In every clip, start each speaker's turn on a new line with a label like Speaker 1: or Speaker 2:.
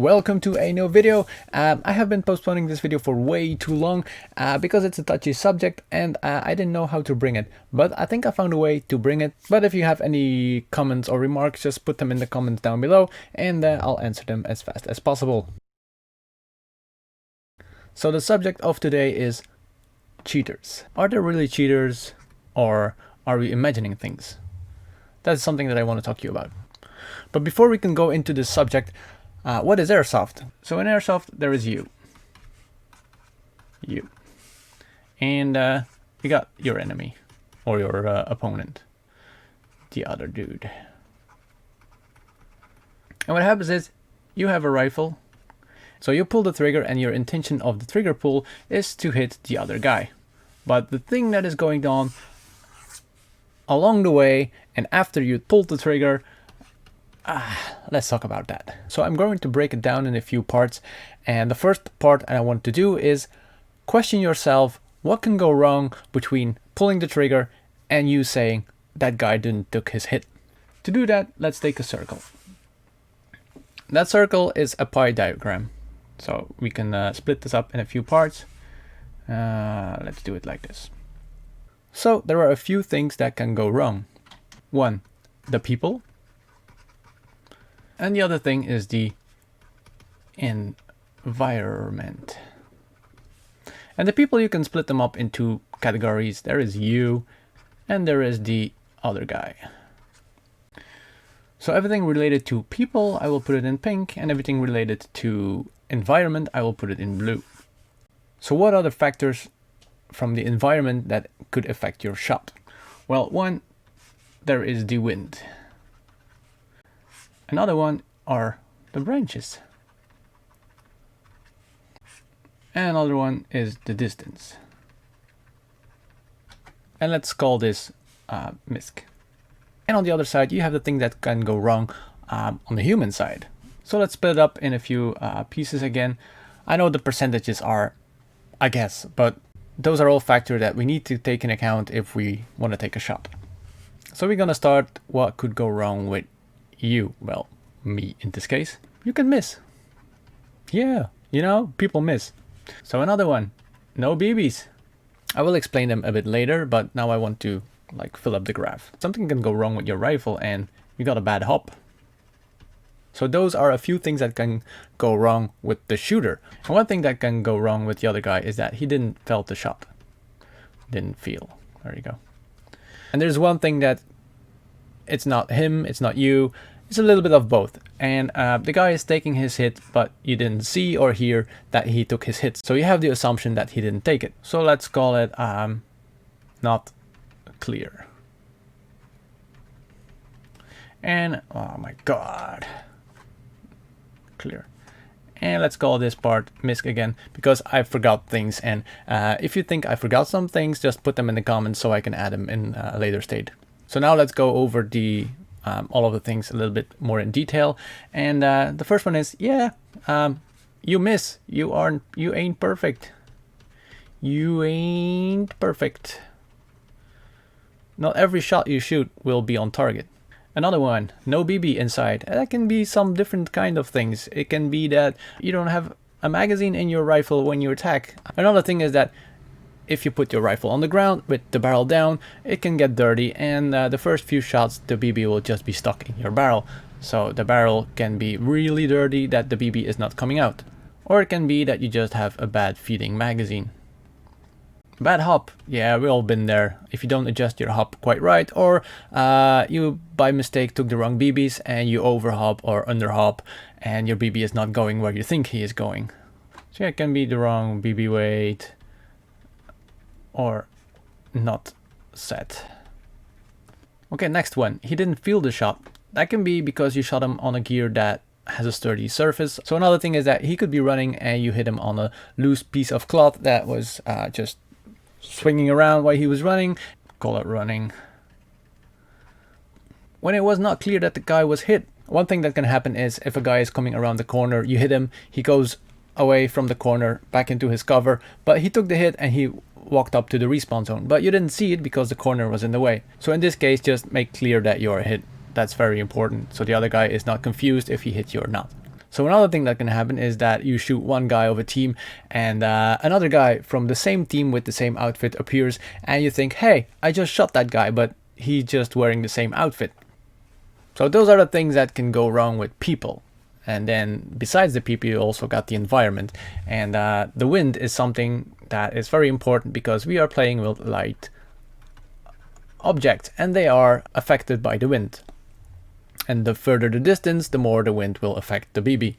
Speaker 1: welcome to a new video. I have been postponing this video for way too long because it's a touchy subject and I didn't know how to bring it, but I think I found a way to bring it. But if you have any comments or remarks, just put them in the comments down below and I'll answer them as fast as possible. So the subject of today is cheaters. Are there really cheaters, or are we imagining things? That's something that I want to talk to you about. But before we can go into this subject, what is Airsoft? So in Airsoft, there is you. And you got your enemy, or your opponent, the other dude. And what happens is, you have a rifle, so you pull the trigger and your intention of the trigger pull is to hit the other guy. But the thing that is going on along the way and after you pulled the trigger, let's talk about that. So I'm going to break it down in a few parts, and the first part I want to do is question yourself what can go wrong between pulling the trigger and you saying that guy didn't took his hit. To do that, let's take a circle. That circle is a pie diagram, so we can split this up in a few parts. Let's do it like this. So there are a few things that can go wrong. One, the people. And the other thing is the environment. And the people, you can split them up into categories. There is you and there is the other guy. So everything related to people, I will put it in pink, and everything related to environment, I will put it in blue. So what are the factors from the environment that could affect your shot? Well, one, there is the wind. Another one are the branches. And another one is the distance. And let's call this misc. And on the other side, you have the thing that can go wrong on the human side. So let's split it up in a few pieces again. I know the percentages are, I guess, but those are all factors that we need to take into account if we want to take a shot. So we're gonna start what could go wrong with you. Well, me in this case. You can miss. Yeah, you know, people miss. So another one, no BBs. I will explain them a bit later, but now I want to fill up the graph. Something can go wrong with your rifle and you got a bad hop. So those are a few things that can go wrong with the shooter. And one thing that can go wrong with the other guy is that he didn't felt the shot. Didn't feel. There you go. And there's one thing that it's not him, it's not you. It's a little bit of both. And the guy is taking his hit, but you didn't see or hear that he took his hit. So you have the assumption that he didn't take it. So let's call it not clear. And oh my god. Clear. And let's call this part misc again, because I forgot things, and if you think I forgot some things, just put them in the comments so I can add them in a later state. So now let's go over the all of the things a little bit more in detail. And the first one is, yeah, you miss. You ain't perfect. You ain't perfect. Not every shot you shoot will be on target. Another one, no BB inside. That can be some different kind of things. It can be that you don't have a magazine in your rifle when you attack. Another thing is that if you put your rifle on the ground with the barrel down, it can get dirty, and the first few shots the BB will just be stuck in your barrel. So the barrel can be really dirty that the BB is not coming out. Or it can be that you just have a bad feeding magazine. Bad hop, yeah, we've all been there. If you don't adjust your hop quite right, or you by mistake took the wrong BBs and you over hop or under hop and your BB is not going where you think he is going. So yeah, it can be the wrong BB weight or not set. Okay, next one, he didn't feel the shot. That can be because you shot him on a gear that has a sturdy surface. So another thing is that he could be running and you hit him on a loose piece of cloth that was just swinging around while he was running. Call it running. When it was not clear that the guy was hit, one thing that can happen is if a guy is coming around the corner, you hit him, he goes away from the corner back into his cover, but he took the hit and he walked up to the respawn zone, but you didn't see it because the corner was in the way. So in this case, just make clear that you're hit. That's very important, so the other guy is not confused if he hit you or not. So another thing that can happen is that you shoot one guy of a team and another guy from the same team with the same outfit appears and you think, hey, I just shot that guy, but he's just wearing the same outfit. So those are the things that can go wrong with people. And then besides the people, you also got the environment. And the wind is something that is very important because we are playing with light objects and they are affected by the wind. And the further the distance, the more the wind will affect the BB.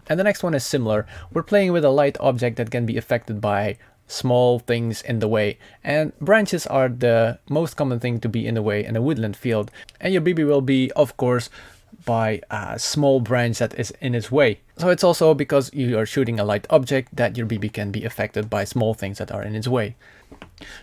Speaker 1: And the next one is similar. We're playing with a light object that can be affected by small things in the way. And branches are the most common thing to be in the way in a woodland field. And your BB will be, of course, by a small branch that is in its way. So it's also because you are shooting a light object that your BB can be affected by small things that are in its way.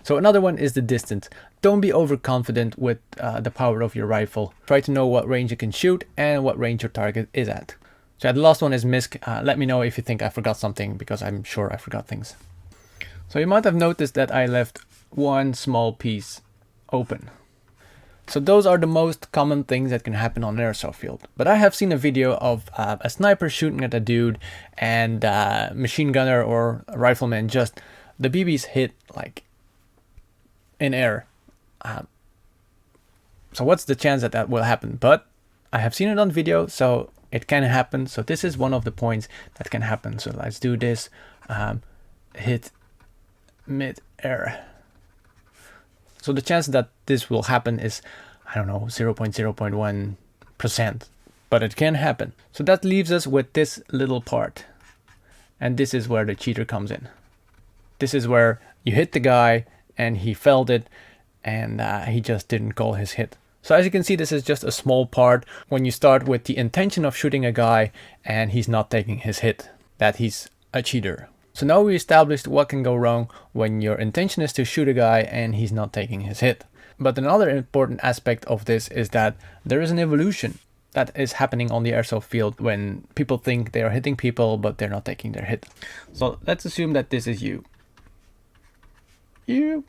Speaker 1: So another one is the distance. Don't be overconfident with the power of your rifle. Try to know what range you can shoot and what range your target is at. So the last one is misc. Let me know if you think I forgot something, because I'm sure I forgot things. So you might have noticed that I left one small piece open. So those are the most common things that can happen on an airsoft field. But I have seen a video of a sniper shooting at a dude and a machine gunner or a rifleman just, the BBs hit like in air. So what's the chance that that will happen? But I have seen it on video, so it can happen. So this is one of the points that can happen. So let's do this. Hit mid-air. So the chance that this will happen is, I don't know, 0.0.1%, but it can happen. So that leaves us with this little part. And this is where the cheater comes in. This is where you hit the guy and he felt it and he just didn't call his hit. So as you can see, this is just a small part when you start with the intention of shooting a guy and he's not taking his hit, that he's a cheater. So now we established what can go wrong when your intention is to shoot a guy and he's not taking his hit. But another important aspect of this is that there is an evolution that is happening on the airsoft field when people think they are hitting people but they're not taking their hit. So let's assume that this is you. You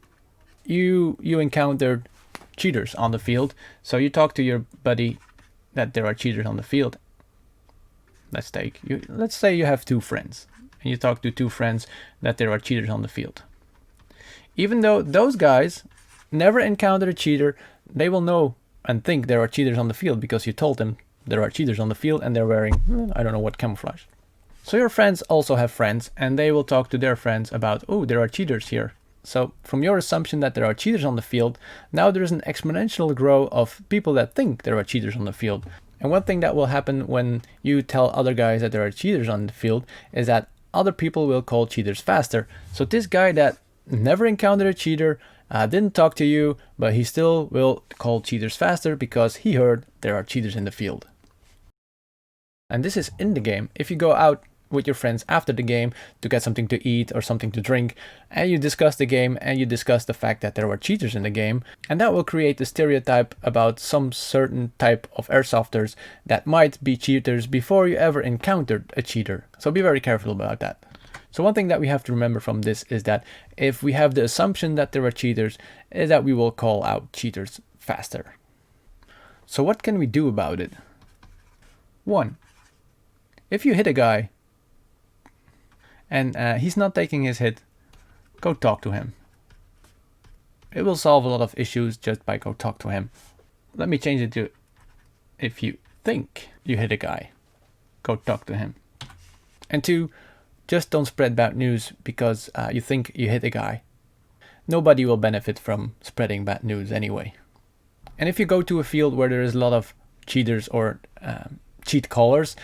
Speaker 1: encountered cheaters on the field, so you talk to your buddy that there are cheaters on the field. Let's say you have two friends. And you talk to two friends that there are cheaters on the field. Even though those guys never encountered a cheater, they will know and think there are cheaters on the field because you told them there are cheaters on the field and they're wearing, I don't know what, camouflage. So your friends also have friends and they will talk to their friends about, oh, there are cheaters here. So from your assumption that there are cheaters on the field, now there's an exponential growth of people that think there are cheaters on the field. And one thing that will happen when you tell other guys that there are cheaters on the field is that other people will call cheaters faster. So this guy that never encountered a cheater, didn't talk to you, but he still will call cheaters faster because he heard there are cheaters in the field. And this is in the game. If you go out with your friends after the game to get something to eat or something to drink, and you discuss the game and you discuss the fact that there were cheaters in the game, and that will create a stereotype about some certain type of airsofters that might be cheaters before you ever encountered a cheater. So be very careful about that. So one thing that we have to remember from this is that if we have the assumption that there are cheaters, is that we will call out cheaters faster. So what can we do about it? 1. If you hit a guy and he's not taking his hit, go talk to him. It will solve a lot of issues just by go talk to him. Let me change it to, if you think you hit a guy, go talk to him. And 2, just don't spread bad news because you think you hit a guy. Nobody will benefit from spreading bad news anyway. And if you go to a field where there is a lot of cheaters or cheat callers,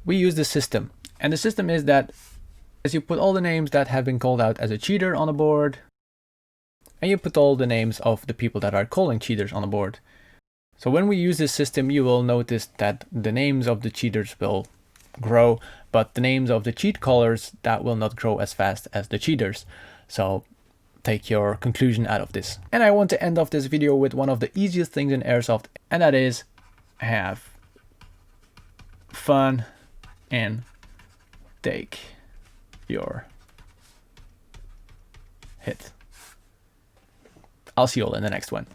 Speaker 1: we use the system. And the system is that as you put all the names that have been called out as a cheater on a board, and you put all the names of the people that are calling cheaters on the board. So when we use this system, you will notice that the names of the cheaters will grow, but the names of the cheat callers, that will not grow as fast as the cheaters. So take your conclusion out of this. And I want to end off this video with one of the easiest things in Airsoft, and that is have fun and take your hit. I'll see you all in the next one.